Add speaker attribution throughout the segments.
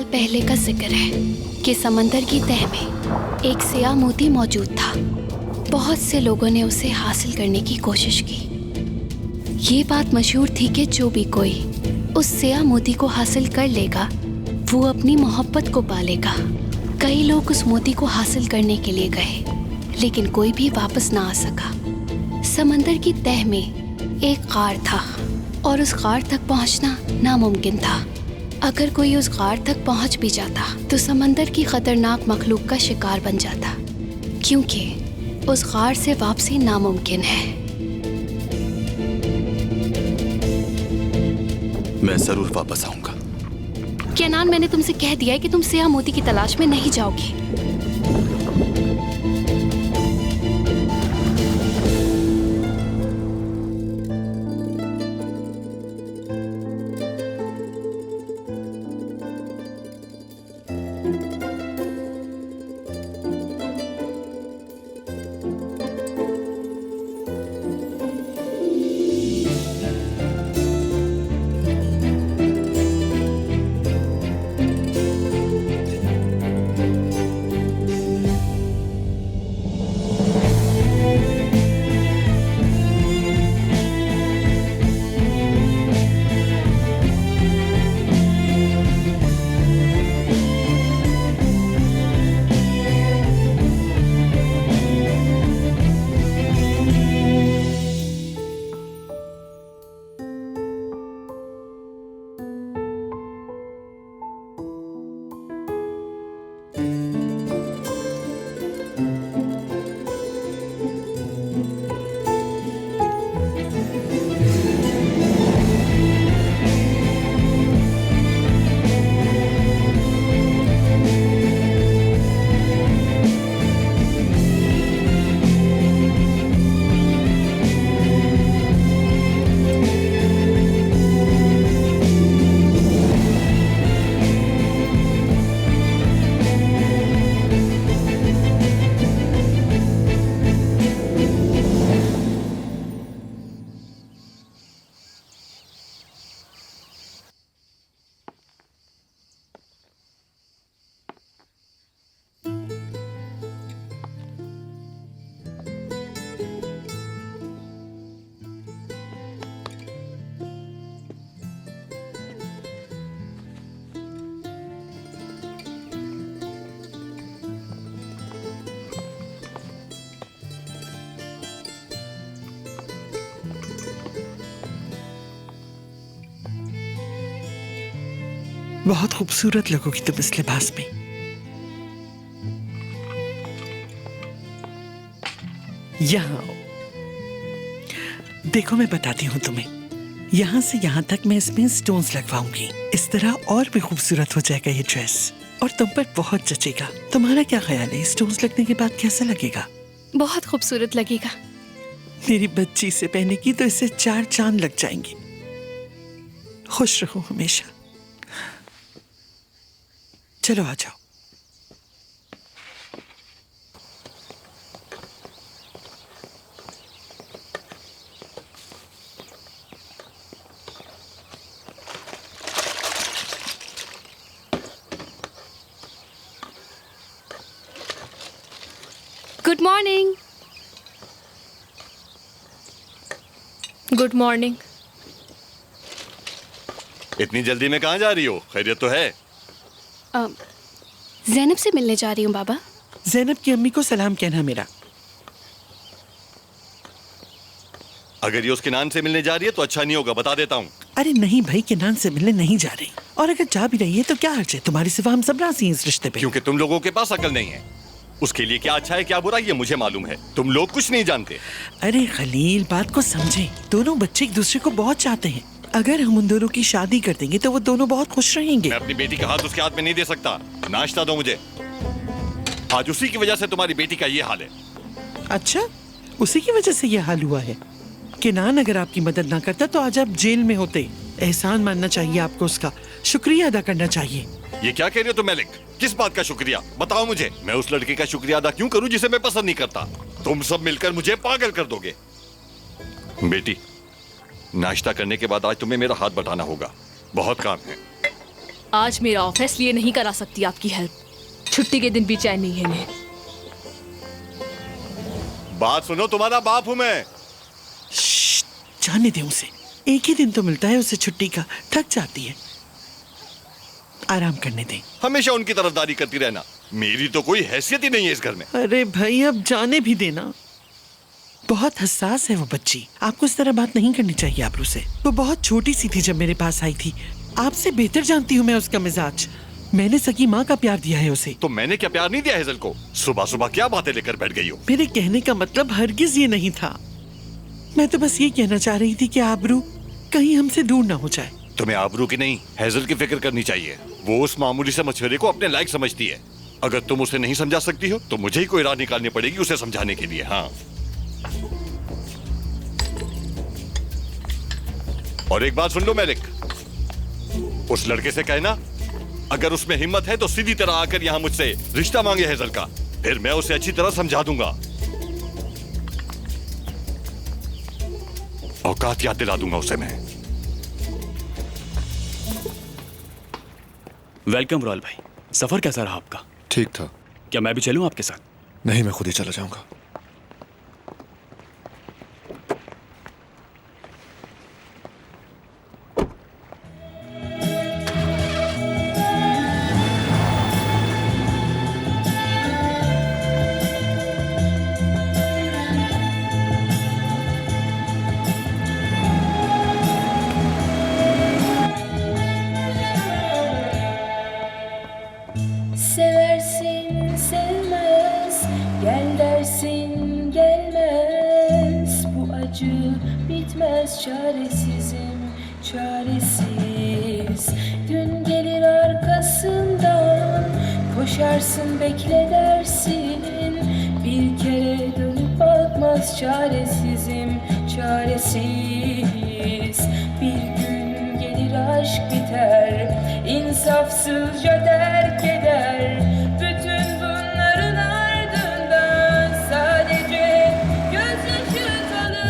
Speaker 1: पहले का जिक्र है कि समंदर की तह में एक सियाह मोती मौजूद था। बहुत से लोगों ने उसे हासिल करने की कोशिश की। ये बात मशहूर थी कि जो भी कोई उस सियाह मोती को हासिल कर लेगा वो अपनी मोहब्बत को पालेगा। कई लोग उस मोती को हासिल करने के लिए गए, लेकिन कोई भी वापस ना आ सका। समंदर की तह में एक गार था और उस गार तक पहुंचना नामुमकिन था। अगर कोई उस गार तक पहुंच भी जाता तो समंदर की खतरनाक मखलूक का शिकार बन जाता, क्योंकि उस गार से वापसी नामुमकिन है।
Speaker 2: मैं जरूर वापस आऊंगा।
Speaker 1: केनान, मैंने तुमसे कह दिया है कि तुम सियाह मोती की तलाश में नहीं जाओगे।
Speaker 3: बहुत खूबसूरत लगोगी तुम इस लिबास में। यहाँ आओ। देखो, मैं बताती हूँ तुम्हें। यहाँ से यहाँ तक मैं इसमें स्टोन्स लगवाऊंगी। इस तरह और भी खूबसूरत हो जाएगा ये ड्रेस और तुम पर बहुत जचेगा। तुम्हारा क्या ख्याल है, स्टोन्स लगने के बाद कैसा लगेगा?
Speaker 1: बहुत खूबसूरत लगेगा।
Speaker 3: मेरी बच्ची से पहनेगी तो इससे 4 चांद लग जाएंगे। खुश रहो हमेशा। चलो आ जाओ।
Speaker 1: Good morning.
Speaker 4: Good morning.
Speaker 2: इतनी जल्दी में कहाँ जा रही हो? खैरियत तो है?
Speaker 1: ज़ैनब से मिलने जा रही हूँ बाबा।
Speaker 3: ज़ैनब की अम्मी को सलाम कहना मेरा।
Speaker 2: अगर ये उसके नान से मिलने जा रही है तो अच्छा नहीं होगा, बता देता हूँ।
Speaker 3: अरे नहीं भाई, किनान से मिलने नहीं जा रही, और अगर जा भी रही है तो क्या हर्ज है? तुम्हारी सिवा हम सब राजी हैं इस रिश्ते पे।
Speaker 2: क्योंकि तुम लोगों के पास अकल नहीं है। उसके लिए क्या अच्छा है क्या बुरा ये मुझे मालूम है, तुम लोग कुछ नहीं जानते।
Speaker 3: अरे खलील, बात को समझे। दोनों बच्चे एक दूसरे को बहुत चाहते हैं। अगर हम उन दोनों की शादी कर देंगे तो वो दोनों बहुत खुश रहेंगे।
Speaker 2: मैं अपनी बेटी का हाथ उसके हाथ में नहीं दे सकता। नाश्ता दो मुझे। आज उसी की वजह से तुम्हारी बेटी का ये हाल है।
Speaker 3: अच्छा, उसी की वजह से ये हाल हुआ है? किनान अगर आपकी मदद ना करता तो आज आप जेल में होते। एहसान मानना चाहिए आपको, उसका शुक्रिया अदा करना चाहिए।
Speaker 2: ये क्या कह रहे हो तुम मेलिक? किस बात का शुक्रिया बताओ मुझे। मैं उस लड़के का शुक्रिया अदा क्यों करूं जिसे मैं पसंद नहीं करता? तुम सब मिलकर मुझे पागल कर दोगे। बेटी, नाश्ता करने के बाद आज तुम्हें मेरा हाथ बटाना होगा, बहुत काम है।
Speaker 4: आज मेरा ऑफिस लिए नहीं करा सकती आपकी हेल्प। छुट्टी के दिन भी चैन नहीं है इन्हें।
Speaker 2: बात सुनो, तुम्हारा बाप हूं मैं।
Speaker 3: श्श्श, जाने दे उसे। एक ही दिन तो मिलता है उसे छुट्टी का, थक जाती है। आराम करने दे।
Speaker 2: हमेशा उनकी तरफदारी करती रहना। मेरी तो कोई हैसियत ही नहीं है इस घर में।
Speaker 3: अरे भाई, अब जाने भी देना। बहुत हसास है वो बच्ची। आपको इस तरह बात नहीं करनी चाहिए आबरू से। वो बहुत छोटी सी थी जब मेरे पास आई थी। आपसे बेहतर जानती हूँ मैं उसका मिजाज। मैंने सगी माँ का प्यार दिया है उसे।
Speaker 2: तो मैंने क्या प्यार नहीं दिया हेजल को? सुबह सुबह क्या बातें लेकर बैठ गई हो?
Speaker 3: मेरे कहने का मतलब हरगिज ये नहीं था। मैं तो बस ये कहना चाह रही थी कि आबरू कहीं हमसे दूर ना हो जाए।
Speaker 2: तुम्हें आबरू की नहीं, हेजल की फिक्र करनी चाहिए। वो उस मामूली से मछुआरे को अपने लायक समझती है। अगर तुम उसे नहीं समझा सकती हो तो मुझे ही कोई राह निकालनी पड़ेगी उसे समझाने के लिए। हाँ, और एक बात सुन लो मैलिक, उस लड़के से कहना अगर उसमें हिम्मत है तो सीधी तरह आकर यहां मुझसे रिश्ता मांगे हेजल का, फिर मैं उसे अच्छी तरह समझा दूंगा। औकात याद दिला दूंगा उसे मैं।
Speaker 5: वेलकम रॉयल भाई। सफर कैसा रहा आपका?
Speaker 6: ठीक था।
Speaker 5: क्या मैं भी चलूं आपके साथ?
Speaker 6: नहीं, मैं खुद ही चला जाऊंगा।
Speaker 7: Seversin sevmez, gel dersin gelmez. Bu acı bitmez, çaresizim çaresiz. Gün gelir arkasından, koşarsın bekle dersin. Bir kere dönüp bakmaz, çaresizim çaresiz. Bir gün gelir aşk biter, insafsızca terk eder. Bütün bunların ardından sadece gözyaşı kalır.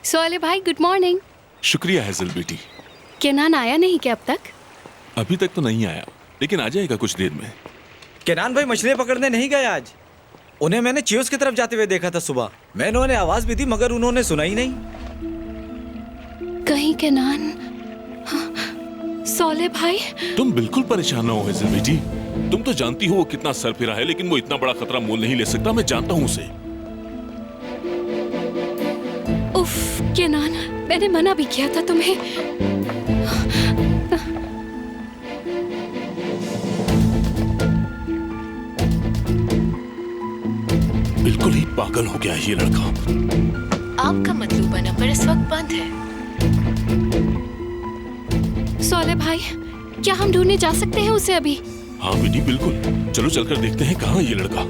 Speaker 1: सोले भाई, good morning.
Speaker 8: शुक्रिया hazel बेटी।
Speaker 1: केनान आया नहीं क्या अब तक?
Speaker 8: अभी तक तो नहीं आया, लेकिन आ जाएगा कुछ देर में।
Speaker 9: केनान भाई मछलियाँ पकड़ने नहीं गए आज। उन्हें मैंने चियोस की तरफ जाते हुए देखा था सुबह। मैंने उन्हें आवाज भी दी मगर उन्होंने सुना ही नहीं।
Speaker 1: कहीं केनान। हाँ, सोले भाई।
Speaker 8: तुम बिल्कुल परेशान ना हो हेजल बेटी। तुम तो जानती हो वो कितना सरफिरा है, लेकिन वो इतना बड़ा खतरा मोल नहीं ले सकता। मैं जानता हूँ उसे।
Speaker 1: उफ, केनान, मैंने मना भी किया था तुम्हें।
Speaker 8: बिल्कुल ही पागल हो गया है ये लड़का।
Speaker 1: आपका मतलूबा नंबर इस वक्त बंद है। सोले भाई, क्या हम ढूंढने जा सकते हैं उसे अभी?
Speaker 8: हाँ बेटी, बिल्कुल। चलो चलकर देखते हैं कहाँ है ये लड़का।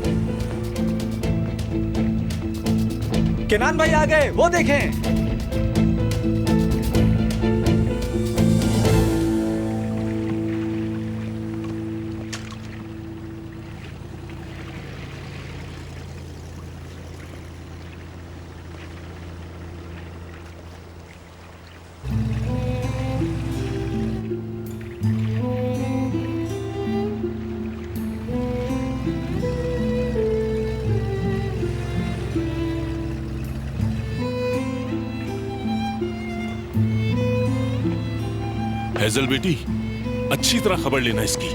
Speaker 9: केनान भाई आ गए, वो देखें।
Speaker 8: हेजल बेटी, अच्छी तरह खबर लेना इसकी।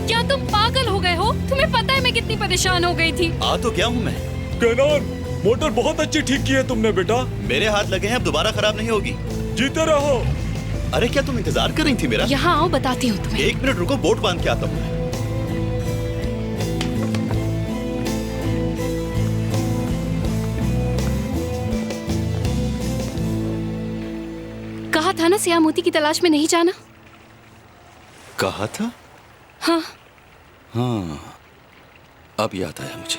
Speaker 1: क्या तुम पागल हो गए हो? तुम्हें पता है मैं कितनी परेशान हो गई थी।
Speaker 6: आ तो क्या हूँ मैं।
Speaker 8: केनान, मोटर बहुत अच्छी ठीक की है तुमने बेटा।
Speaker 6: मेरे हाथ लगे हैं, अब दोबारा खराब नहीं होगी।
Speaker 8: जीते रहो।
Speaker 6: अरे क्या तुम इंतजार कर रही थी मेरा?
Speaker 1: यहाँ आओ, बताती हूँ तुम्हें।
Speaker 6: 1 मिनट रुको, बोट बांध के आता हूँ।
Speaker 1: कहा था ना सिया मोती की तलाश में नहीं जाना।
Speaker 6: कहा था?
Speaker 1: हाँ।
Speaker 6: हाँ, अब याद आया मुझे।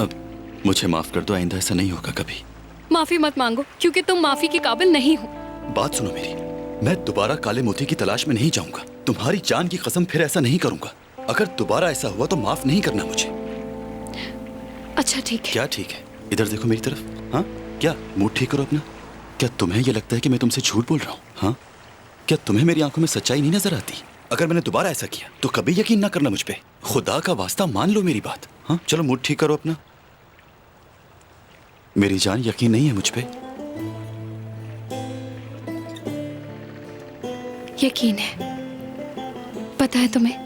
Speaker 6: अब मुझे माफ कर दो, आइंदा ऐसा नहीं होगा कभी।
Speaker 1: माफी मत मांगो, क्योंकि तुम माफी के काबिल नहीं हो।
Speaker 6: बात सुनो मेरी, मैं दोबारा काले मोती की तलाश में नहीं जाऊंगा। तुम्हारी जान की कसम, फिर ऐसा नहीं करूंगा। अगर दोबारा ऐसा हुआ तो माफ नहीं करना मुझे।
Speaker 1: अच्छा ठीक है।
Speaker 6: क्या ठीक है? इधर देखो मेरी तरफ। हाँ, क्या मूड ठीक करो अपना। क्या तुम्हें यह लगता है कि मैं तुमसे झूठ बोल रहा हूँ? हाँ, क्या तुम्हें मेरी आंखों में सच्चाई नहीं नजर आती? अगर मैंने दोबारा ऐसा किया तो कभी यकीन ना करना मुझ पे। खुदा का वास्ता मान लो मेरी बात। हाँ, चलो मूड ठीक करो अपना। मेरी जान, यकीन नहीं है मुझ पे?
Speaker 1: यकीन है। पता है तुम्हें,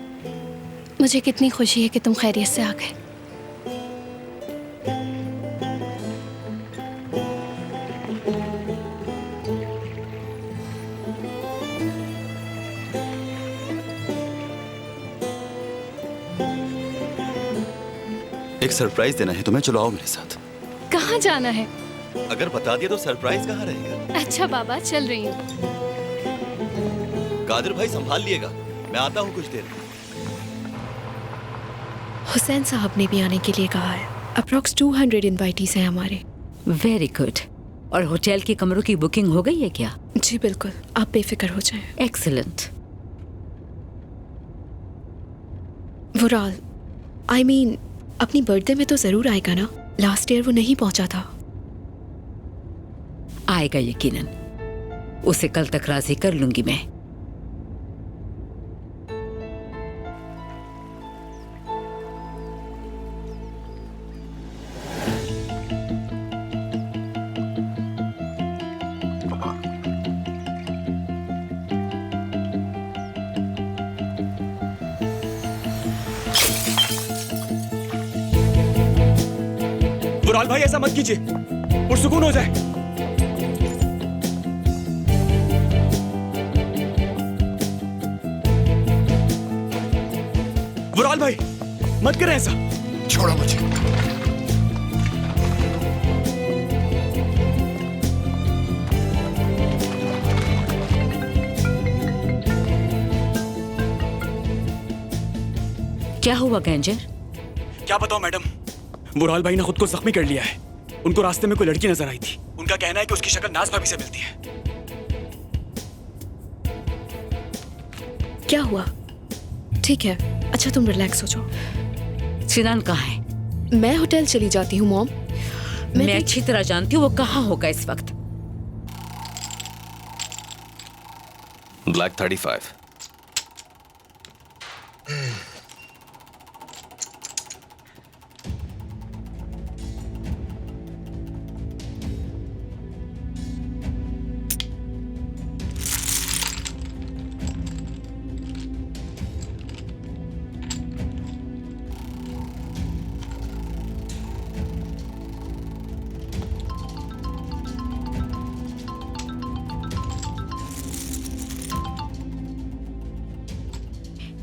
Speaker 1: मुझे कितनी खुशी है कि तुम खैरियत से आ गए।
Speaker 6: एक सरप्राइज देना है तुम्हें, चलो आओ मेरे साथ।
Speaker 1: कहाँ जाना है?
Speaker 6: अगर बता दिया तो सरप्राइज कहाँ रहेगा?
Speaker 1: अच्छा बाबा, चल रही हूँ।
Speaker 6: कादिर भाई संभाल लिएगा, मैं आता हूँ कुछ देर में।
Speaker 10: हुसैन साहब ने भी आने के लिए कहा है। अप्रॉक्स 200 इनवाइटीज हैं हमारे।
Speaker 11: Very good. और होटल के कमरों की बुकिंग हो गई है क्या?
Speaker 10: जी बिल्कुल, आप बेफिक्र हो जाएं।
Speaker 11: एक्सीलेंट।
Speaker 10: वुराल, आई मीन अपनी बर्थडे में तो जरूर आएगा ना? लास्ट ईयर वो नहीं पहुंचा था।
Speaker 11: आएगा यकीनन। उसे कल तक राजी कर लूंगी मैं।
Speaker 5: बुराल भाई, ऐसा मत कीजिए, पुरसुकून हो जाए। बुराल भाई, मत करें ऐसा।
Speaker 2: छोड़ो मुझे।
Speaker 11: क्या हुआ गैंजर?
Speaker 5: क्या बताओ मैडम, बुराल भाई ने खुद को जख्मी कर लिया है। उनको रास्ते में कोई लड़की नजर आई थी। उनका कहना है कि उसकी शक्ल नाज भाभी से मिलती है।
Speaker 10: क्या हुआ? ठीक है, अच्छा तुम रिलैक्स हो जाओ।
Speaker 11: सिनान कहाँ है?
Speaker 10: मैं होटल चली जाती हूँ मॉम।
Speaker 11: मैं अच्छी तरह जानती हूँ वो कहाँ होगा इस वक्त।
Speaker 6: ब्लैक 35।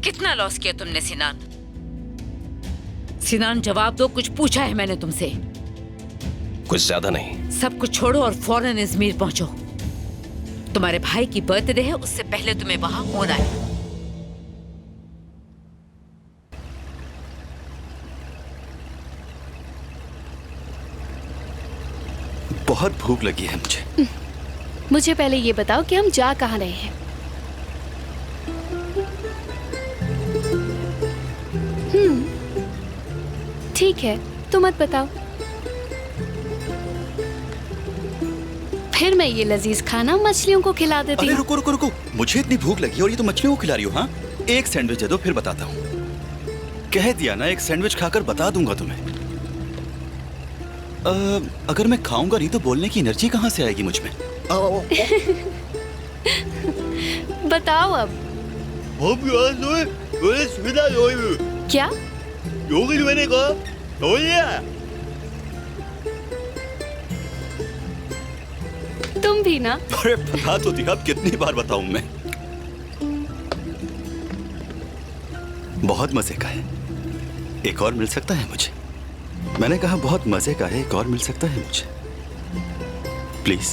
Speaker 11: कितना लॉस किया तुमने सिनान? सिनान जवाब दो, कुछ पूछा है मैंने तुमसे?
Speaker 6: कुछ ज्यादा नहीं।
Speaker 11: सब कुछ छोड़ो और फौरन इजमीर पहुंचो। तुम्हारे भाई की बर्थडे है, उससे पहले तुम्हें वहां होना है।
Speaker 6: बहुत भूख लगी है मुझे।
Speaker 1: मुझे पहले ये बताओ कि हम जा कहाँ रहे हैं? ठीक है, तो मत बताओ। फिर मैं ये लजीज खाना मछलियों को खिला देती
Speaker 6: अरे
Speaker 1: हूँ।
Speaker 6: रुको रुको रुको, मुझे इतनी भूख लगी और ये तो मछलियों को खिला रही हो? हाँ, एक सैंडविच दे दो फिर बताता हूँ। कह दिया ना, एक सैंडविच खाकर बता दूंगा तुम्हें। अगर मैं खाऊंगा नहीं तो बोलने की एनर्जी कहाँ से आएगी मुझ में?
Speaker 1: बताओ अब। क्या?
Speaker 6: मैंने कहा
Speaker 1: तुम भी ना।
Speaker 6: अरे बता तो दिया, अब कितनी बार बताऊं मैं? बहुत मजे का है, एक और मिल सकता है मुझे। मैंने कहा बहुत मजे का है, एक और मिल सकता है मुझे, please.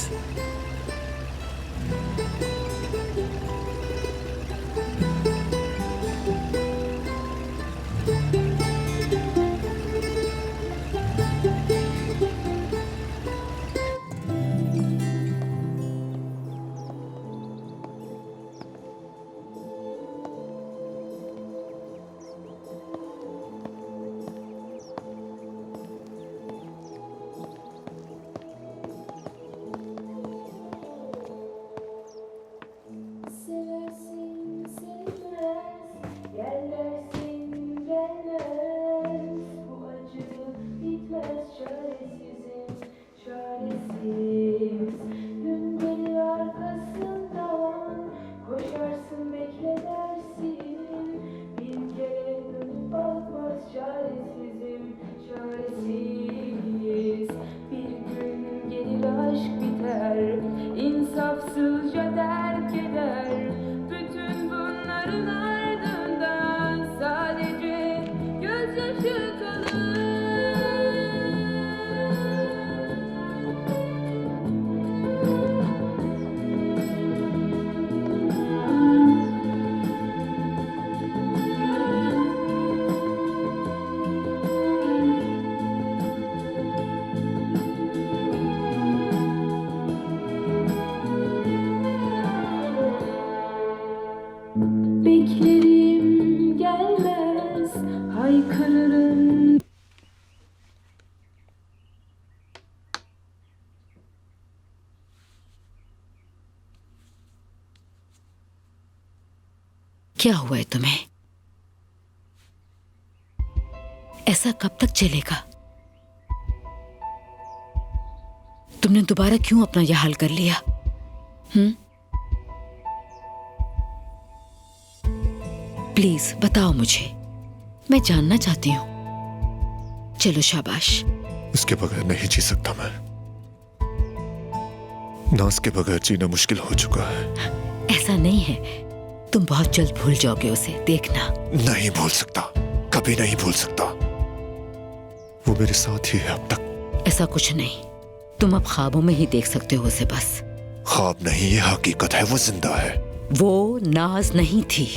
Speaker 7: İnsafsızca terk eder. Bütün bunların ardından sadece gözyaşı kalır. Beklerim gelmez, haykırırım.
Speaker 11: क्या हुआ है तुम्हें? ऐसा कब तक चलेगा? तुमने दोबारा क्यों अपना यह हाल कर लिया? प्लीज बताओ मुझे, मैं जानना चाहती हूँ। चलो शाबाश।
Speaker 12: इसके बगैर नहीं जी सकता मैं। नाज के बगैर जीना मुश्किल हो चुका है।
Speaker 11: ऐसा नहीं है, तुम बहुत जल्द भूल जाओगे उसे, देखना।
Speaker 12: नहीं भूल सकता, कभी नहीं भूल सकता। वो मेरे साथ ही है अब तक।
Speaker 11: ऐसा कुछ नहीं, तुम अब ख्वाबों में ही देख सकते हो उसे बस।
Speaker 12: ख्वाब नहीं, ये हकीकत है, वो जिंदा है।
Speaker 11: वो नाज नहीं थी।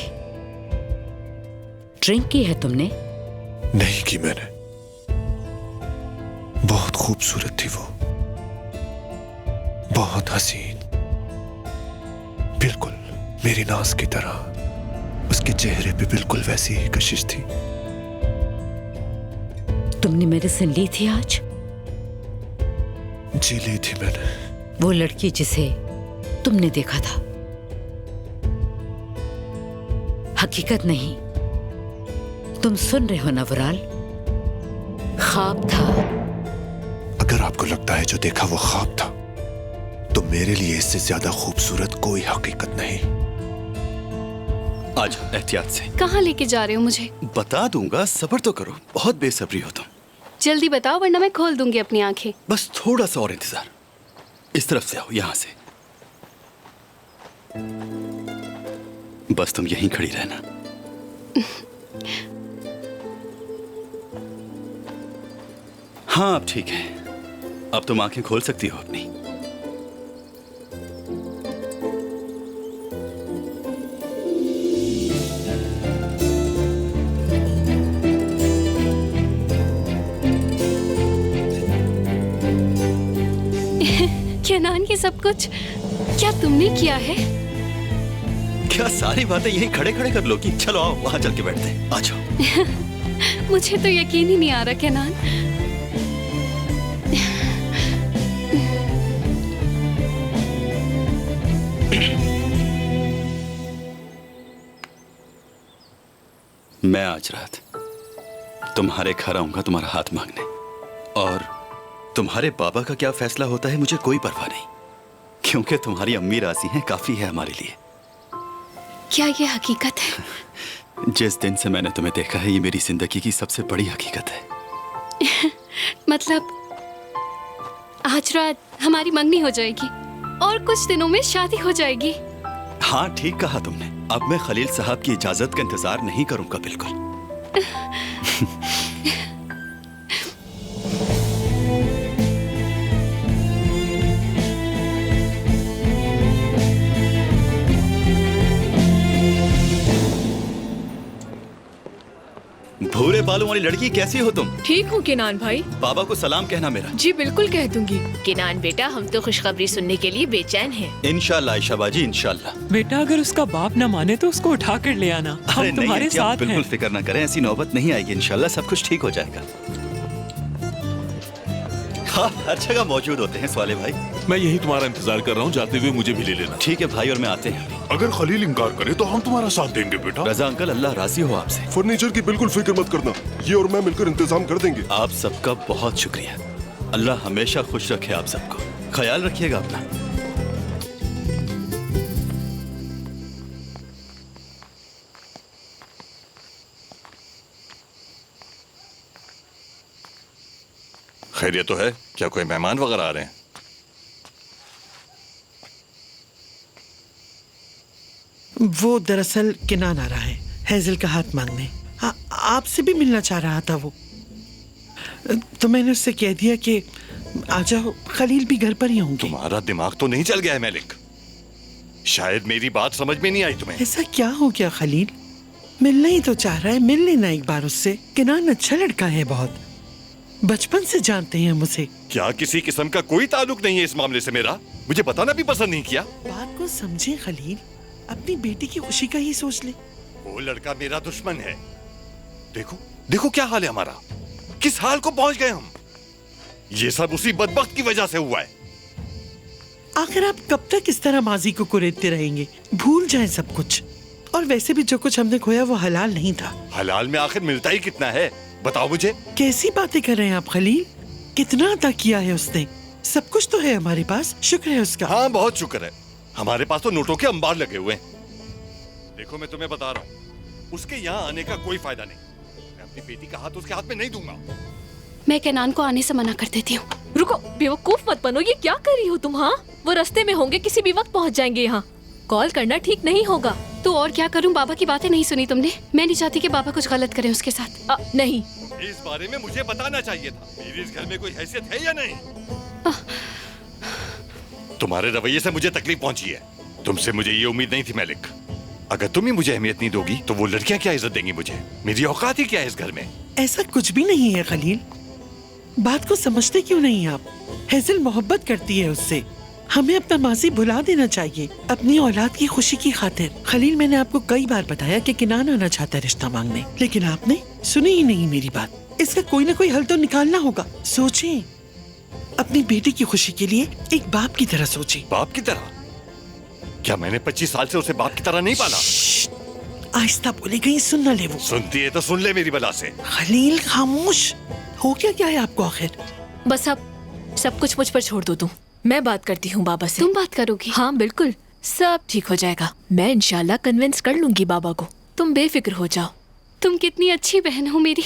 Speaker 11: ड्रिंक की है तुमने?
Speaker 12: नहीं की मैंने। बहुत खूबसूरत थी वो, बहुत हसीन, बिल्कुल मेरी नाज की तरह। उसके चेहरे पे बिल्कुल वैसी ही कशिश थी।
Speaker 11: तुमने मेडिसिन ली थी आज?
Speaker 12: जी ली थी मैंने।
Speaker 11: वो लड़की जिसे तुमने देखा था, हकीकत नहीं। तुम सुन रहे हो ना वराल? ख्वाब था।
Speaker 12: अगर आपको लगता है जो देखा वो ख्वाब था, तो मेरे लिए इससे ज्यादा खूबसूरत कोई हकीकत नहीं।
Speaker 6: आज एहतियात से।
Speaker 1: कहाँ लेके जा रहे हो मुझे?
Speaker 6: बता दूंगा, सब्र तो करो, बहुत बेसब्री हो तुम।
Speaker 1: जल्दी बताओ वरना मैं खोल दूंगी अपनी आंखें।
Speaker 6: बस थोड़ा सा और इंतजार। इस तरफ से आओ, यहां से। बस तुम यहीं खड़ी रहना। हाँ अब ठीक है, अब तुम आंखें खोल सकती हो अपनी।
Speaker 1: केनान, ये सब कुछ क्या तुमने किया है?
Speaker 6: क्या सारी बातें यहीं खड़े खड़े कर लोगी? चलो आओ वहां चल के बैठते हैं, आ जाओ।
Speaker 1: मुझे तो यकीन ही नहीं आ रहा केनान।
Speaker 6: मैं आज रात तुम्हारे घर आऊंगा तुम्हारा हाथ मांगने, और तुम्हारे पापा का क्या फैसला होता है मुझे कोई परवाह नहीं, क्योंकि तुम्हारी अम्मी राजी हैं, काफी है हमारे लिए।
Speaker 1: क्या ये हकीकत है?
Speaker 6: जिस दिन से मैंने तुम्हें देखा है, ये मेरी जिंदगी की सबसे बड़ी हकीकत है।
Speaker 1: मतलब आज रात हमारी मंगनी हो जाएगी और कुछ दिनों में शादी हो जाएगी।
Speaker 6: हाँ, ठीक कहा तुमने। अब मैं खलील साहब की इजाजत का इंतजार नहीं करूंगा, बिल्कुल। भूरे बालों वाली लड़की, कैसी हो तुम?
Speaker 4: ठीक हूँ किनान भाई।
Speaker 6: बाबा को सलाम कहना मेरा।
Speaker 4: जी बिल्कुल कह दूंगी।
Speaker 11: किनान बेटा, हम तो खुशखबरी सुनने के लिए बेचैन हैं।
Speaker 6: इंशाल्लाह आयशा बाजी, इंशाल्लाह।
Speaker 3: बेटा अगर उसका बाप न माने तो उसको उठा कर ले आना,
Speaker 6: अरे
Speaker 3: हम तुम्हारे
Speaker 6: नहीं, आप
Speaker 3: साथ
Speaker 6: बिल्कुल
Speaker 3: हैं।
Speaker 6: फिक्र ना करें, ऐसी नौबत नहीं आएगी, इंशाल्लाह सब कुछ ठीक हो जाएगा। हाँ, हर जगह मौजूद होते हैं स्वाले भाई।
Speaker 8: मैं यही तुम्हारा इंतजार कर रहा हूँ, जाते हुए मुझे भी ले लेना।
Speaker 6: ठीक है भाई, और मैं आते हैं।
Speaker 12: अगर खलील इंकार करे तो हम तुम्हारा साथ देंगे बेटा।
Speaker 6: रजा अंकल, अल्लाह राजी हो आपसे।
Speaker 12: फर्नीचर की बिल्कुल फिक्र मत करना, ये और मैं मिलकर इंतजाम कर देंगे।
Speaker 6: आप सबका बहुत शुक्रिया। अल्लाह हमेशा खुश रखे आप सबको। ख्याल रखिएगा अपना।
Speaker 2: खैरियत तो है? क्या कोई मेहमान वगैरह आ रहे हैं?
Speaker 3: वो दरअसल किनान आ रहा है हेजल का हाथ मांगने। आपसे भी मिलना चाह रहा था वो, तो मैंने उससे कह दिया कि आ जाओ, खलील भी घर पर ही होंगे।
Speaker 2: तुम्हारा दिमाग तो नहीं चल गया है मलिक? शायद मेरी बात समझ में नहीं आई तुम्हें।
Speaker 3: ऐसा क्या हो गया खलील? मिलना ही तो चाह रहा है, मिल लेना एक बार उससे। किनान अच्छा लड़का है बहुत, बचपन से जानते हैं मुझे।
Speaker 2: क्या किसी किस्म का कोई ताल्लुक नहीं है इस मामले से मेरा? मुझे बताना भी पसंद नहीं किया।
Speaker 3: बात को समझे खलील, अपनी बेटी की खुशी का ही सोच ले।
Speaker 2: वो लड़का मेरा दुश्मन है। देखो देखो क्या हाल है हमारा, किस हाल को पहुंच गए हम। ये सब उसी बदबख्त की वजह से हुआ है।
Speaker 3: आखिर आप कब तक इस तरह माजी को कुरेदते रहेंगे? भूल जाएं सब कुछ। और वैसे भी जो कुछ हमने खोया वो हलाल नहीं था।
Speaker 2: हलाल में आखिर मिलता ही कितना है, बताओ मुझे।
Speaker 3: कैसी बातें कर रहे हैं आप खलील? कितना अता किया है उसने, सब कुछ तो है हमारे पास, शुक्र है उसका।
Speaker 2: हाँ बहुत शुक्र है, हमारे पास तो नोटों के अंबार लगे हुए हैं। देखो मैं तुम्हें बता रहा हूँ, उसके यहाँ आने का कोई फायदा नहीं। मैं अपनी बेटी का हाथ उसके हाथ में नहीं दूंगा।
Speaker 1: मैं केनान को आने से मना कर देती हूँ।
Speaker 4: रुको, बेवकूफ मत बनो, ये क्या कर रही हो तुम? हाँ, वो रास्ते में होंगे, किसी भी वक्त पहुँच जाएंगे यहाँ। कॉल करना ठीक नहीं होगा।
Speaker 1: तो और क्या करूँ? बाबा की बातें नहीं सुनी तुमने? मैं नहीं चाहती कि बाबा कुछ गलत करें उसके साथ।
Speaker 4: नहीं,
Speaker 2: इस बारे में मुझे बताना चाहिए था। मेरी इस घर में कोई हैसियत है या नहीं? तुम्हारे रवैये से मुझे तकलीफ पहुंची है। तुमसे मुझे ये उम्मीद नहीं थी मलिक। अगर तुम ही मुझे अहमियत नहीं दोगी तो वो लड़कियां क्या इज्जत देंगी मुझे? मेरी औकात ही क्या है इस घर में?
Speaker 3: ऐसा कुछ भी नहीं है खलील, बात को समझते क्यों नहीं आप? हेजल मोहब्बत करती है उससे, हमें अपना माजी भुला देना चाहिए अपनी औलाद की खुशी की खातिर। खलील, मैंने आपको कई बार बताया कि किनान आना चाहता है रिश्ता मांगने, लेकिन आपने सुनी ही नहीं मेरी बात। इसका कोई ना कोई हल तो निकालना होगा। सोचें, अपनी बेटी की खुशी के लिए एक बाप की तरह सोचें।
Speaker 2: बाप की तरह? क्या मैंने 25 साल से उसे बाप की तरह नहीं पाला?
Speaker 3: आहिस्ता बोले, कहीं सुन ना ले वो।
Speaker 2: सुनती है तो सुन ले मेरी बला से।
Speaker 3: खलील खामोश हो, क्या है आपको आखिर?
Speaker 4: बस अब सब कुछ मुझ पर छोड़ दो तुम। मैं बात करती हूँ बाबा से।
Speaker 1: तुम बात करोगी?
Speaker 4: हाँ बिल्कुल, सब ठीक हो जाएगा। मैं इंशाल्लाह कन्विंस कर लूंगी बाबा को, तुम बेफिक्र हो जाओ।
Speaker 1: तुम कितनी अच्छी बहन हो मेरी।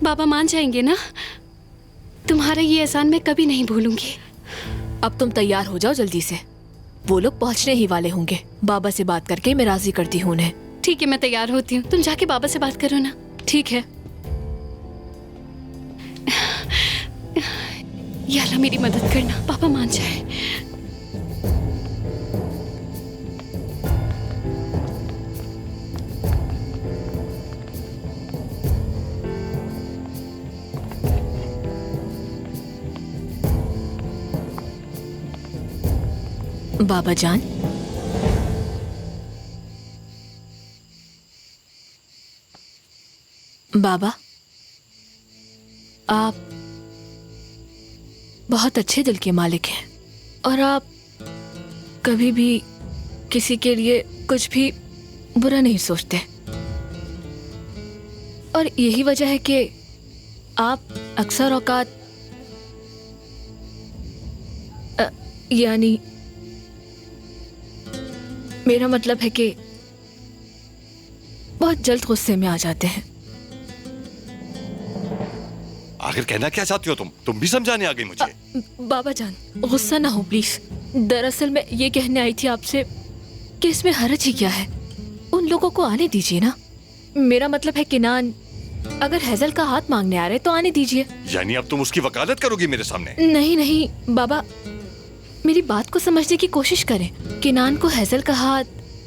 Speaker 1: बाबा मान जाएंगे ना? तुम्हारा ये एहसान मैं कभी नहीं भूलूंगी।
Speaker 4: अब तुम तैयार हो जाओ जल्दी से, वो लोग पहुंचने ही वाले होंगे। बाबा से बात करके मैं राजी करती हूँ उन्हें।
Speaker 1: ठीक है, मैं तैयार होती हूँ, तुम जाके बाबा से बात करो ना।
Speaker 4: ठीक है।
Speaker 1: या अल्लाह मेरी मदद करना, पापा मान जाए।
Speaker 4: बाबा जान, बाबा आप बहुत अच्छे दिल के मालिक हैं और आप कभी भी किसी के लिए कुछ भी बुरा नहीं सोचते। और यही वजह है कि आप अक्सर औकात यानी मेरा मतलब है कि बहुत जल्द गुस्से में आ जाते हैं।
Speaker 2: आखिर कहना क्या चाहती हो तुम भी समझाने आ गई मुझे।
Speaker 4: बाबा जान गुस्सा ना हो प्लीज। दरअसल मैं ये कहने आई थी आपसे कि इसमें हरज ही क्या है, उन लोगों को आने दीजिए ना। मेरा मतलब है किनान अगर हैजल का हाथ मांगने आ रहे तो आने दीजिए।
Speaker 2: यानी अब तुम उसकी वकालत करोगी मेरे सामने?
Speaker 4: नहीं नहीं बाबा, मेरी बात को समझने की कोशिश करें। किनान को हैजल का हाथ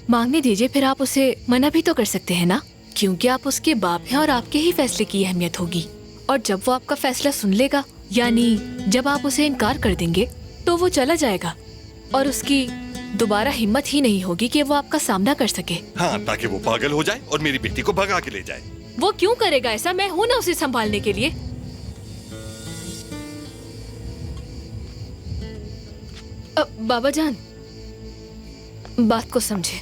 Speaker 4: मांगने दीजिए, फिर आप उसे मना भी तो कर सकते हैं ना, क्योंकि आप उसके बाप हैं और आपके ही फैसले की अहमियत होगी। और जब वो आपका फैसला सुन लेगा, यानी जब आप उसे इनकार कर देंगे, तो वो चला जाएगा और उसकी दोबारा हिम्मत ही नहीं होगी कि वो आपका सामना कर सके।
Speaker 2: हाँ, ताकि वो पागल हो जाए और मेरी बेटी को भगा के ले जाए।
Speaker 4: वो क्यों करेगा ऐसा? मैं हूं ना उसे संभालने के लिए। बाबा जान बात को समझे।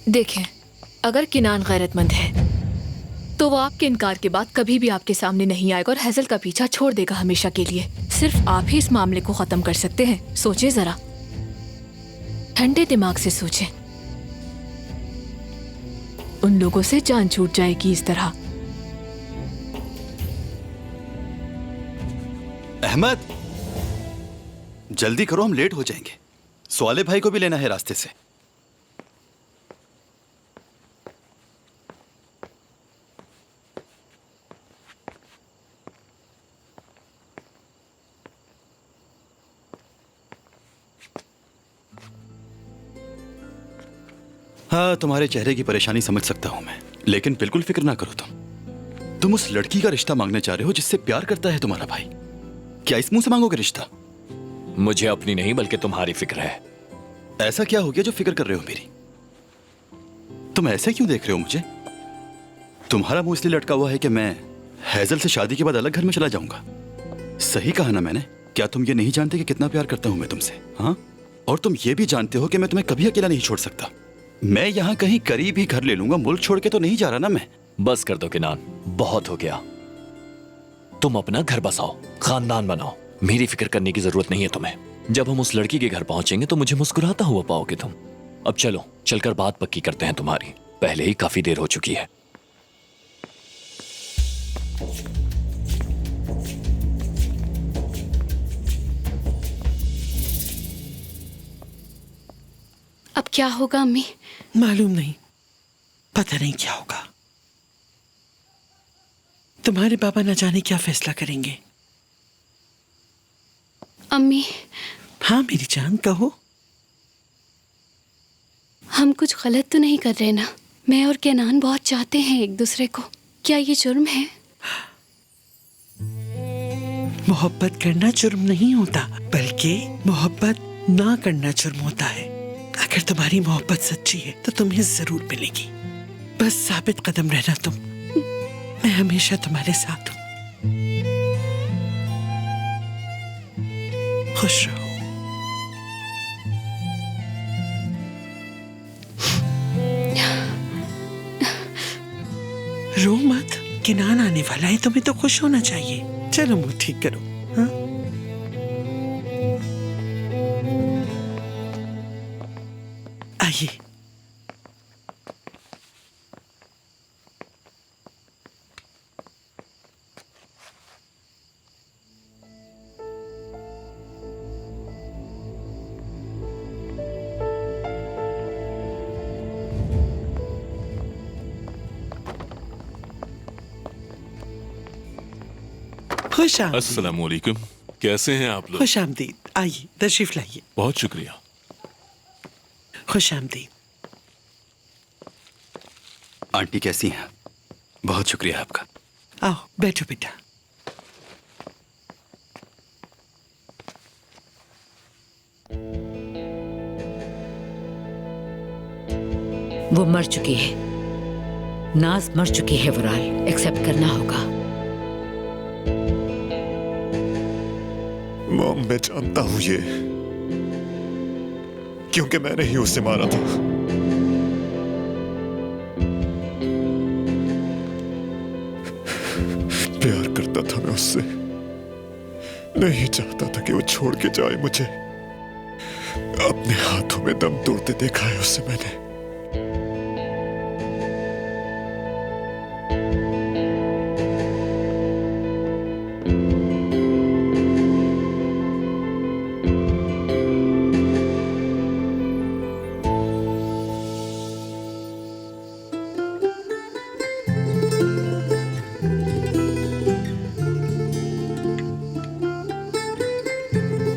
Speaker 4: देखें, अगर किनान गैरतमंद है तो वो आपके इनकार के बाद कभी भी आपके सामने नहीं आएगा और हैजल का पीछा छोड़ देगा हमेशा के लिए। सिर्फ आप ही इस मामले को खत्म कर सकते हैं। सोचें जरा, ठंडे दिमाग से सोचें। उन लोगों से जान छूट जाएगी इस तरह।
Speaker 6: अहमद, जल्दी करो, हम लेट हो जाएंगे। सवाले भाई को भी लेना है रास्ते से। हाँ, तुम्हारे चेहरे की परेशानी समझ सकता हूं मैं, लेकिन बिल्कुल फिक्र ना करो। तुम उस लड़की का रिश्ता मांगने जा रहे हो जिससे प्यार करता है तुम्हारा भाई। क्या इस मुंह से मांगोगे रिश्ता?
Speaker 13: मुझे अपनी नहीं बल्कि तुम्हारी फिक्र है।
Speaker 6: ऐसा क्या हो गया जो फिक्र कर रहे हो मेरी? तुम ऐसे क्यों देख रहे हो मुझे? तुम्हारा मुंह इसलिए लटका हुआ है कि मैं हैजल से शादी के बाद अलग घर में चला जाऊंगा। सही कहा ना मैंने? क्या तुम ये नहीं जानते कि कितना प्यार करता हूं मैं तुमसे? हाँ, और तुम ये भी जानते हो कि मैं तुम्हें कभी अकेला नहीं छोड़ सकता। मैं यहाँ कहीं करीब ही घर ले लूंगा, मुल्क छोड़ के तो नहीं जा रहा ना मैं।
Speaker 13: बस कर दो किनान, बहुत हो गया। तुम अपना घर बसाओ, खानदान बनाओ। मेरी फिक्र करने की जरूरत नहीं है तुम्हें। जब हम उस लड़की के घर पहुंचेंगे तो मुझे मुस्कुराता हुआ पाओगे तुम। अब चलो, चलकर बात पक्की करते हैं तुम्हारी। पहले ही काफी देर हो चुकी है।
Speaker 1: अब क्या होगा अम्मी?
Speaker 3: मालूम नहीं, पता नहीं क्या होगा। तुम्हारे बाबा न जाने क्या फैसला करेंगे।
Speaker 1: अम्मी।
Speaker 3: हाँ मेरी जान, कहो।
Speaker 1: हम कुछ गलत तो नहीं कर रहे ना? मैं और केनान बहुत चाहते हैं एक दूसरे को। क्या ये जुर्म है?
Speaker 3: मोहब्बत करना जुर्म नहीं होता, बल्कि मोहब्बत ना करना जुर्म होता है। अगर तुम्हारी मोहब्बत सच्ची है तो तुम्हें जरूर मिलेगी। बस साबित कदम रहना तुम। मैं हमेशा तुम्हारे साथ हूं। खुश रहो। रो मत, किनान आने वाला है, तुम्हें तो खुश होना चाहिए। चलो मुंह ठीक करो। हाँ? आइए। खुश आमदीद।
Speaker 8: अस्सलाम वालेकुम, कैसे हैं आप लोग?
Speaker 3: खुश आमदीद, आइए तशरीफ लाइए।
Speaker 8: बहुत शुक्रिया।
Speaker 3: खुश आमदीद।
Speaker 6: आंटी कैसी हैं? बहुत शुक्रिया आपका।
Speaker 3: आओ बैठो बेटा।
Speaker 11: वो मर चुकी है, नाज मर चुकी है वुराल, एक्सेप्ट करना होगा।
Speaker 12: मॉम, मैं जानता हूं ये, क्योंकि मैंने ही उसे मारा था। प्यार करता उससे, नहीं चाहता था कि वो छोड़ के जाए मुझे। अपने हाथों में दम तोड़ते देखा है उसे मैंने।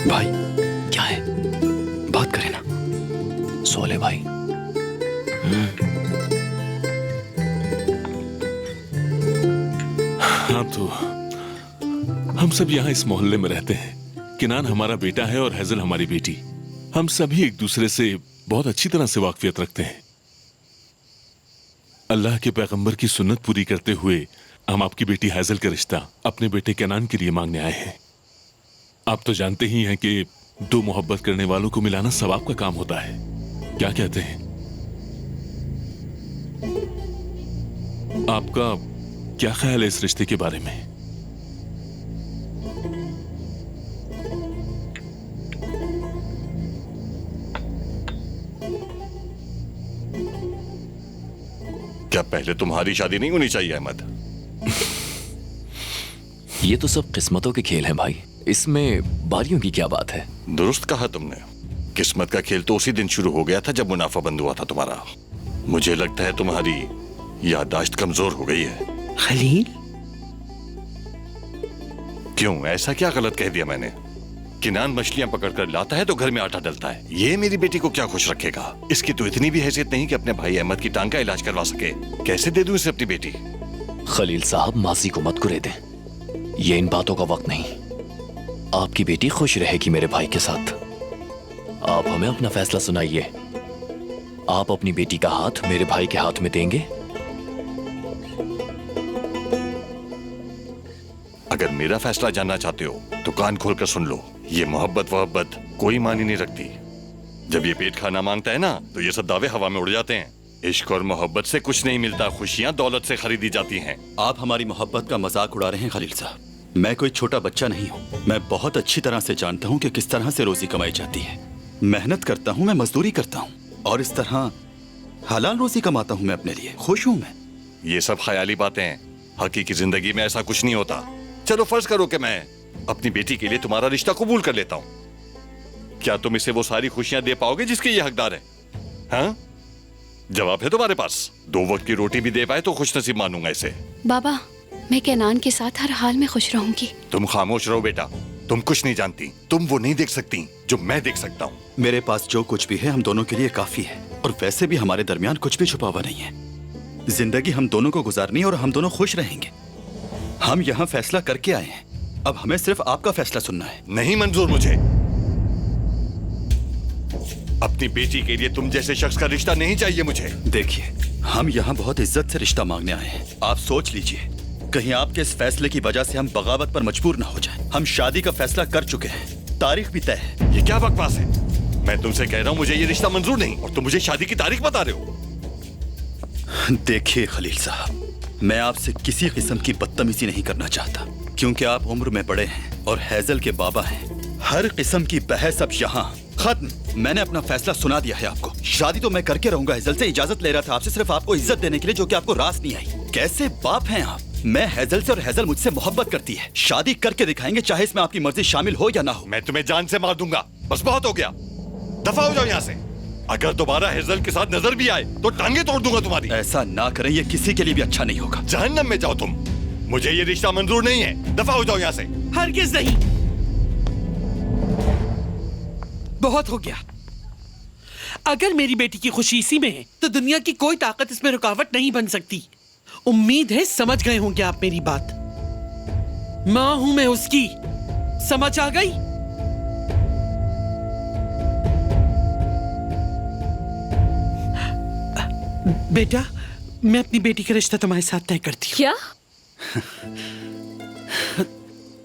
Speaker 6: भाई क्या है, बात करें ना।
Speaker 13: सोले भाई।
Speaker 8: हाँ तो हम सब यहाँ इस मोहल्ले में रहते हैं। किनान हमारा बेटा है और हैजल हमारी बेटी। हम सभी एक दूसरे से बहुत अच्छी तरह से वाकफियत रखते हैं। अल्लाह के पैगंबर की सुन्नत पूरी करते हुए हम आपकी बेटी हैजल का रिश्ता अपने बेटे किनान के लिए मांगने आए हैं। आप तो जानते ही हैं कि दो मोहब्बत करने वालों को मिलाना सवाब का काम होता है। क्या कहते हैं? आपका क्या ख्याल है इस रिश्ते के बारे में?
Speaker 2: क्या पहले तुम्हारी शादी नहीं होनी चाहिए अहमद?
Speaker 13: ये तो सब किस्मतों के खेल हैं भाई, इसमें बारियों की क्या बात है?
Speaker 2: दुरुस्त कहा तुमने। किस्मत का खेल तो उसी दिन शुरू हो गया था जब मुनाफा बंद हुआ था तुम्हारा। मुझे लगता है तुम्हारी याददाश्त कमजोर हो गई है।
Speaker 3: खलील,
Speaker 2: क्यों, ऐसा क्या गलत कह दिया मैंने? किनान मछलियां पकड़कर लाता है तो घर में आटा डलता है। ये मेरी बेटी को क्या खुश रखेगा? इसकी तो इतनी भी हैसियत नहीं कि अपने भाई अहमद की टांग का इलाज करवा सके। कैसे दे दूं इसे अपनी बेटी?
Speaker 13: खलील साहब, माजी को मत कुरे दें, ये इन बातों का वक्त नहीं। आपकी बेटी खुश रहेगी मेरे भाई के साथ। आप हमें अपना फैसला सुनाइए। आप अपनी बेटी का हाथ मेरे भाई के हाथ में देंगे?
Speaker 2: अगर मेरा फैसला जानना चाहते हो तो कान खोलकर सुन लो। ये मोहब्बत कोई मानी नहीं रखती। जब ये पेट खाना मांगता है ना तो ये सब दावे हवा में उड़ जाते हैं। इश्क और मोहब्बत से कुछ नहीं मिलता, खुशियां दौलत से खरीदी जाती हैं।
Speaker 6: आप हमारी मोहब्बत का मजाक उड़ा रहे हैं खलील साहब। मैं कोई छोटा बच्चा नहीं हूँ। मैं बहुत अच्छी तरह से जानता हूँ कि किस तरह से रोजी कमाई जाती है। मेहनत करता हूँ, मैं मजदूरी करता हूँ और इस तरह हलाल रोजी कमाता हूँ। मैं अपने लिए खुश हूँ। मैं
Speaker 2: ये सब ख्याली बातें हैं। हकीकी जिंदगी में ऐसा कुछ नहीं होता। चलो फर्ज करो कि मैं अपनी बेटी के लिए तुम्हारा रिश्ता कबूल कर लेता हूँ। क्या तुम इसे वो सारी खुशियां दे पाओगे जिसके ये हकदार है? हाँ, जवाब है तुम्हारे पास। 2 वक्त की रोटी भी दे पाए तो खुश नसीब मानूंगा इसे।
Speaker 1: बाबा, मैं कैनान के साथ हर हाल में खुश रहूंगी।
Speaker 2: तुम खामोश रहो बेटा। तुम कुछ नहीं जानती। तुम वो नहीं देख सकती जो मैं देख सकता हूँ।
Speaker 6: मेरे पास जो कुछ भी है हम दोनों के लिए काफी है। और वैसे भी हमारे दरमियान कुछ भी छुपा हुआ नहीं है। जिंदगी हम दोनों को गुजारनी है और हम दोनों खुश रहेंगे। हम यहाँ फैसला करके आए हैं। अब हमें सिर्फ आपका फैसला सुनना है।
Speaker 2: नहीं मंजूर मुझे। अपनी बेटी के लिए तुम जैसे शख्स का रिश्ता नहीं चाहिए मुझे।
Speaker 6: देखिए, हम यहाँ बहुत इज्जत से रिश्ता मांगने आए हैं। आप सोच लीजिए, कहीं आपके इस फैसले की वजह से हम बगावत पर मजबूर ना हो जाएं। हम शादी का फैसला कर चुके हैं, तारीख भी तय है।
Speaker 2: ये क्या बकवास है? मैं तुमसे कह रहा हूँ मुझे ये रिश्ता मंजूर नहीं, और तुम मुझे शादी की तारीख बता रहे हो।
Speaker 6: देखिए खलील साहब, मैं आपसे किसी किस्म की बदतमीजी नहीं करना चाहता, क्योंकि आप उम्र में बड़े हैं और हैजल के बाबा हैं। हर किस्म की बहस अब यहाँ खत्म। मैंने अपना फैसला सुना दिया है आपको। शादी तो मैं करके रहूंगा। हैजल से इजाजत ले रहा था आपसे सिर्फ आपको इज्जत देने के लिए, जो कि आपको रास नहीं आई। कैसे बाप हैं आप? मैं हैजल से और हैजल मुझसे मोहब्बत करती है। शादी करके दिखाएंगे, चाहे इसमें आपकी मर्जी शामिल हो या ना हो।
Speaker 2: मैं तुम्हें जान से मार दूंगा। बस बहुत हो गया, दफा हो जाओ यहाँ से। अगर दोबारा हैजल के साथ नजर भी आए तो टांगे तोड़ दूंगा तुम्हारी।
Speaker 6: ऐसा ना करें, ये किसी के लिए भी अच्छा नहीं होगा।
Speaker 2: जहन्नम में जाओ तुम। मुझे ये रिश्ता मंजूर नहीं है। दफा हो जाओ यहाँ से।
Speaker 3: हरगिज़ नहीं। बहुत हो गया। अगर मेरी बेटी की खुशी इसी में है तो दुनिया की कोई ताकत इसमें रुकावट नहीं बन सकती। उम्मीद है समझ गए होंगे आप मेरी बात। मां हूं मैं उसकी, समझ आ गई? बेटा, मैं अपनी बेटी का रिश्ता तुम्हारे साथ तय करती हूँ।
Speaker 4: क्या?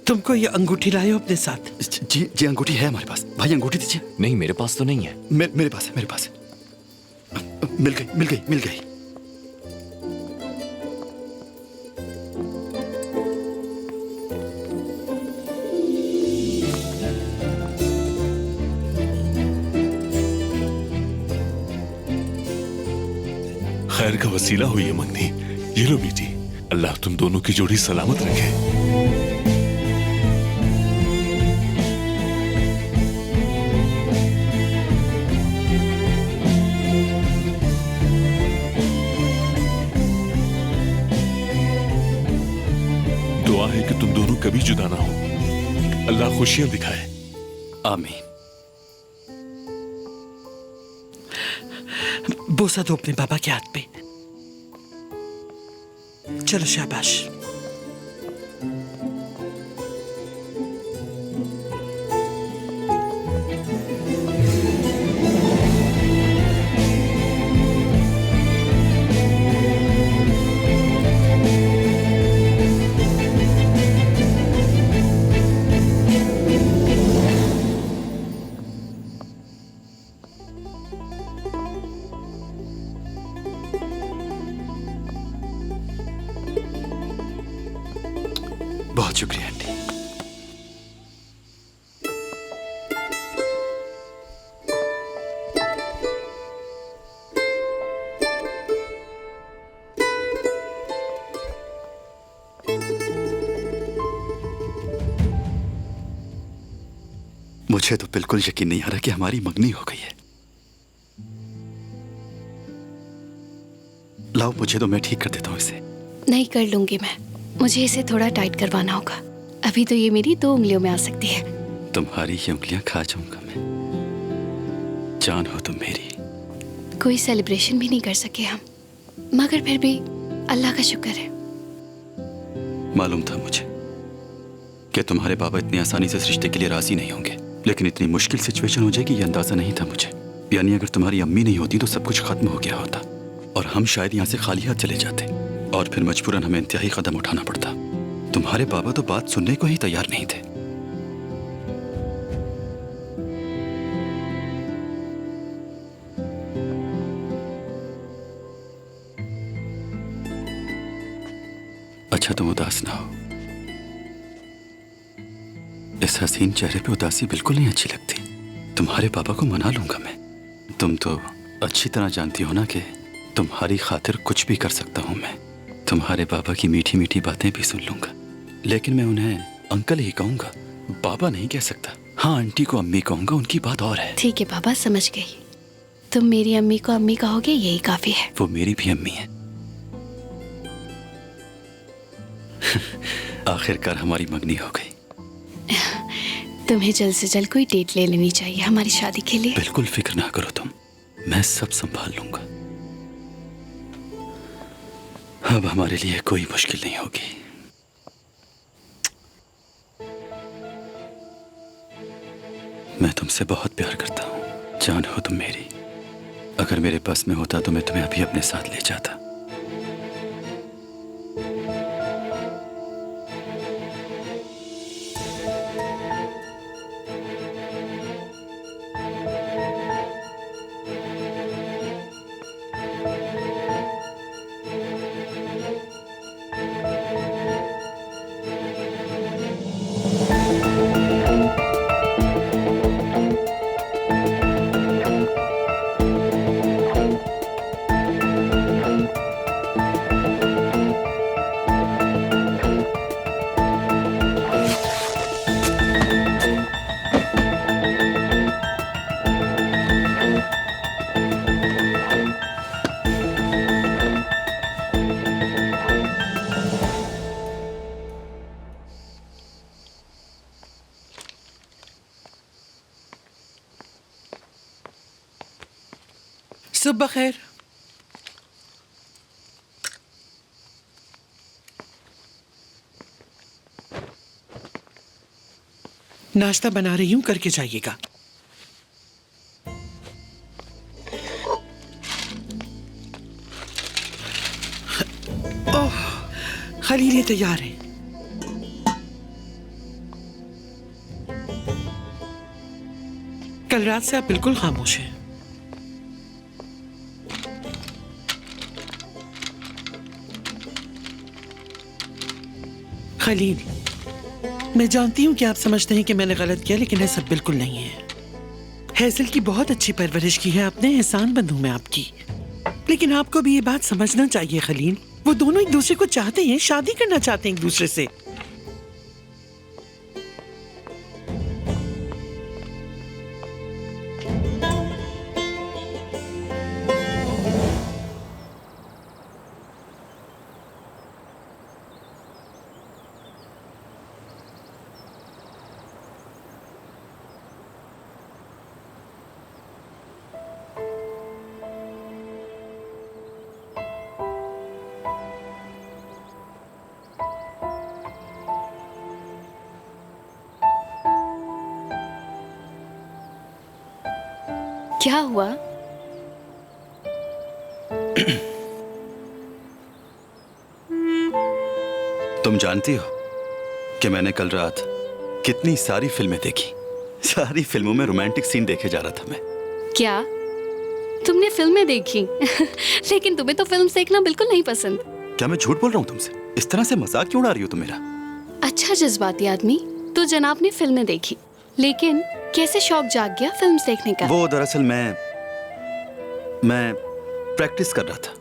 Speaker 3: तुमको ये अंगूठी लाए हो अपने साथ?
Speaker 6: जी अंगूठी है हमारे पास। भाई अंगूठी दीजिए।
Speaker 13: नहीं, मेरे पास तो नहीं है।
Speaker 6: मेरे पास है, मेरे पास है। मिल गई।
Speaker 8: का वसीला हुई है मंगनी। ये लो बेटी, अल्लाह तुम दोनों की जोड़ी सलामत रखे। दुआ है कि तुम दोनों कभी जुदा ना हो, अल्लाह खुशियां दिखाए।
Speaker 6: आमीन।
Speaker 3: बोसा दो अपने बाबा के हाथ पे। चलो शाबाश।
Speaker 6: बहुत शुक्रिया आंटी। मुझे तो बिल्कुल यकीन नहीं आ रहा कि हमारी मंगनी हो गई है। लाओ मुझे तो, मैं ठीक कर देता हूँ इसे।
Speaker 1: नहीं कर लूंगी मैं, मुझे इसे थोड़ा टाइट करवाना होगा। अभी तो ये मेरी 2 उंगलियों में आ सकती है।
Speaker 6: तुम्हारी ये उंगलियां खा जाऊंगा मैं। जान हो तुम मेरी।
Speaker 1: कोई सेलिब्रेशन भी नहीं कर सके हम, मगर फिर भी अल्लाह का शुक्र है।
Speaker 6: मालूम था मुझे कि तुम्हारे बाबा इतनी आसानी से इस रिश्ते के लिए राजी नहीं होंगे, लेकिन इतनी मुश्किल सिचुएशन हो जाएगी ये अंदाजा नहीं था मुझे। यानी अगर तुम्हारी अम्मी नहीं होती तो सब कुछ खत्म हो गया होता और हम शायद यहाँ से खाली हाथ चले जाते और फिर मजबूरन हमें इंतहाई कदम उठाना पड़ता। तुम्हारे बाबा तो बात सुनने को ही तैयार नहीं थे। अच्छा तुम उदास ना हो। इस हसीन चेहरे पे उदासी बिल्कुल नहीं अच्छी लगती। तुम्हारे पापा को मना लूंगा मैं। तुम तो अच्छी तरह जानती हो ना कि तुम्हारी खातिर कुछ भी कर सकता हूं मैं। तुम्हारे पापा की मीठी मीठी बातें भी सुन लूंगा, लेकिन मैं उन्हें अंकल ही कहूंगा, बाबा नहीं कह सकता। हाँ आंटी को अम्मी कहूंगा, उनकी बात और है।
Speaker 1: ठीक है बाबा, समझ गई। तुम मेरी अम्मी को अम्मी कहोगे, यही काफी है।
Speaker 6: वो मेरी भी अम्मी है। आखिरकार हमारी मंगनी हो गई।
Speaker 1: तुम्हें जल्द से जल्द कोई डेट ले लेनी चाहिए हमारी शादी के लिए।
Speaker 6: बिल्कुल फिक्र ना करो तुम, मैं सब संभाल लूंगा। अब हमारे लिए कोई मुश्किल नहीं होगी। मैं तुमसे बहुत प्यार करता हूं, जान हो तुम मेरी। अगर मेरे पास में होता तो मैं तुम्हें अभी अपने साथ ले जाता।
Speaker 3: सुबह खैर। नाश्ता बना रही हूं, करके जाइएगा। ओह, खलील ये तैयार है। कल रात से आप बिल्कुल खामोश हैं। खलील, मैं जानती हूँ कि आप समझते हैं कि मैंने गलत किया, लेकिन ऐसा बिल्कुल नहीं है। हैzel की बहुत अच्छी परवरिश की है आपने, एहसानमंद हूँ मैं आपकी। लेकिन आपको भी ये बात समझना चाहिए खलील, वो दोनों एक दूसरे को चाहते हैं, शादी करना चाहते हैं एक दूसरे से।
Speaker 1: क्या हुआ?
Speaker 6: तुम जानती हो कि मैंने कल रात कितनी सारी फिल्में देखी। सारी फिल्मों में रोमांटिक सीन देखे जा रहा था मैं।
Speaker 1: क्या तुमने फिल्में देखी? लेकिन तुम्हें तो फिल्म देखना बिल्कुल नहीं पसंद।
Speaker 6: क्या मैं झूठ बोल रहा हूँ तुमसे? इस तरह से मजाक क्यों उड़ा रही हो तुम मेरा?
Speaker 1: अच्छा जज्बाती आदमी, तो जनाब ने फिल्में देखी, लेकिन कैसे शौक जाग गया फिल्म देखने का?
Speaker 6: वो दरअसल मैं प्रैक्टिस कर रहा था।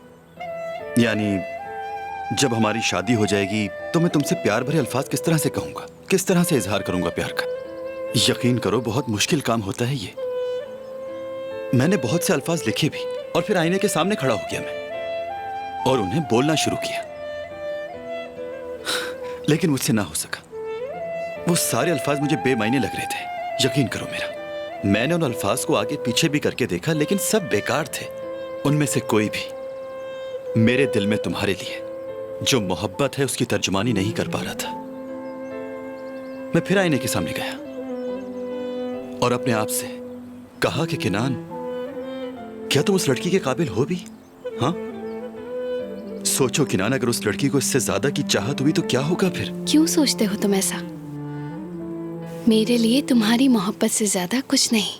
Speaker 6: यानी जब हमारी शादी हो जाएगी तो मैं तुमसे प्यार भरे अल्फाज किस तरह से कहूंगा, किस तरह से इजहार करूंगा प्यार का। यकीन करो बहुत मुश्किल काम होता है ये। मैंने बहुत से अल्फाज लिखे भी और फिर आईने के सामने खड़ा हो गया मैं और उन्हें बोलना शुरू किया, लेकिन मुझसे ना हो सका। वो सारे अल्फाज मुझे बेमायने लग रहे थे। यकीन करो मेरा, मैंने उन अल्फाज को आगे पीछे भी करके देखा, लेकिन सब बेकार थे। उनमें से कोई भी मेरे दिल में तुम्हारे लिए जो मोहब्बत है उसकी तर्जुमानी नहीं कर पा रहा था। मैं फिर आईने के सामने गया और अपने आप से कहा कि किनान, क्या तुम उस लड़की के काबिल हो भी? हाँ, सोचो किनान, अगर उस लड़की को इससे ज्यादा की चाहत हुई तो क्या होगा फिर?
Speaker 1: क्यों सोचते हो तुम ऐसा? मेरे लिए तुम्हारी मोहब्बत से ज्यादा कुछ नहीं।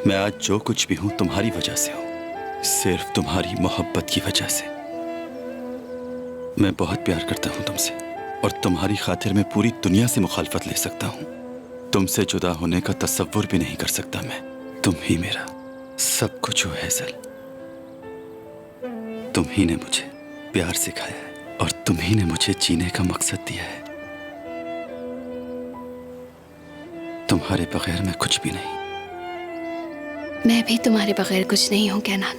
Speaker 6: मैं आज जो कुछ भी हूं तुम्हारी वजह से हूं, सिर्फ तुम्हारी मोहब्बत की वजह से। मैं बहुत प्यार करता हूं तुमसे और तुम्हारी खातिर मैं पूरी दुनिया से मुखालफत ले सकता हूं। तुमसे जुदा होने का तसव्वुर भी नहीं कर सकता मैं। तुम ही मेरा सब कुछ हो हैज़ल। तुम ही ने मुझे प्यार सिखाया है और तुम ही ने मुझे जीने का मकसद दिया है। तुम्हारे बगैर मैं कुछ भी नहीं।
Speaker 1: मैं भी तुम्हारे बगैर कुछ नहीं हूं कैनान।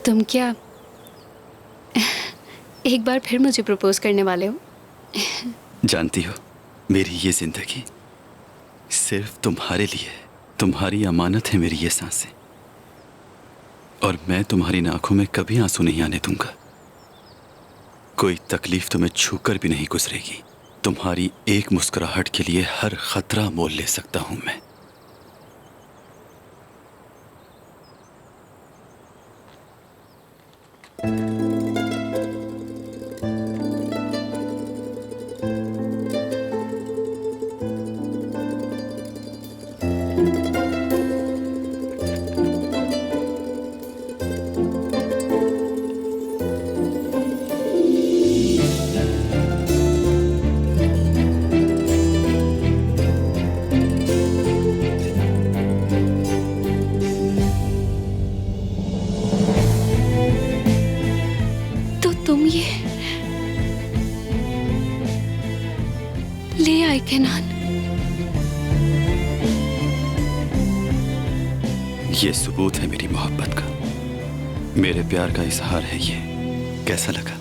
Speaker 1: तुम क्या एक बार फिर मुझे प्रपोज करने वाले हो?
Speaker 6: जानती हो, मेरी ये जिंदगी सिर्फ तुम्हारे लिए है। तुम्हारी अमानत है मेरी ये सांसें, और मैं तुम्हारी आंखों में कभी आंसू नहीं आने दूंगा। कोई तकलीफ तुम्हें छूकर भी नहीं गुजरेगी। तुम्हारी एक मुस्कुराहट के लिए हर खतरा मोल ले सकता हूं मैं।
Speaker 1: ले आए कैनान।
Speaker 6: ये सबूत है मेरी मोहब्बत का, मेरे प्यार का इजहार है ये। कैसा लगा?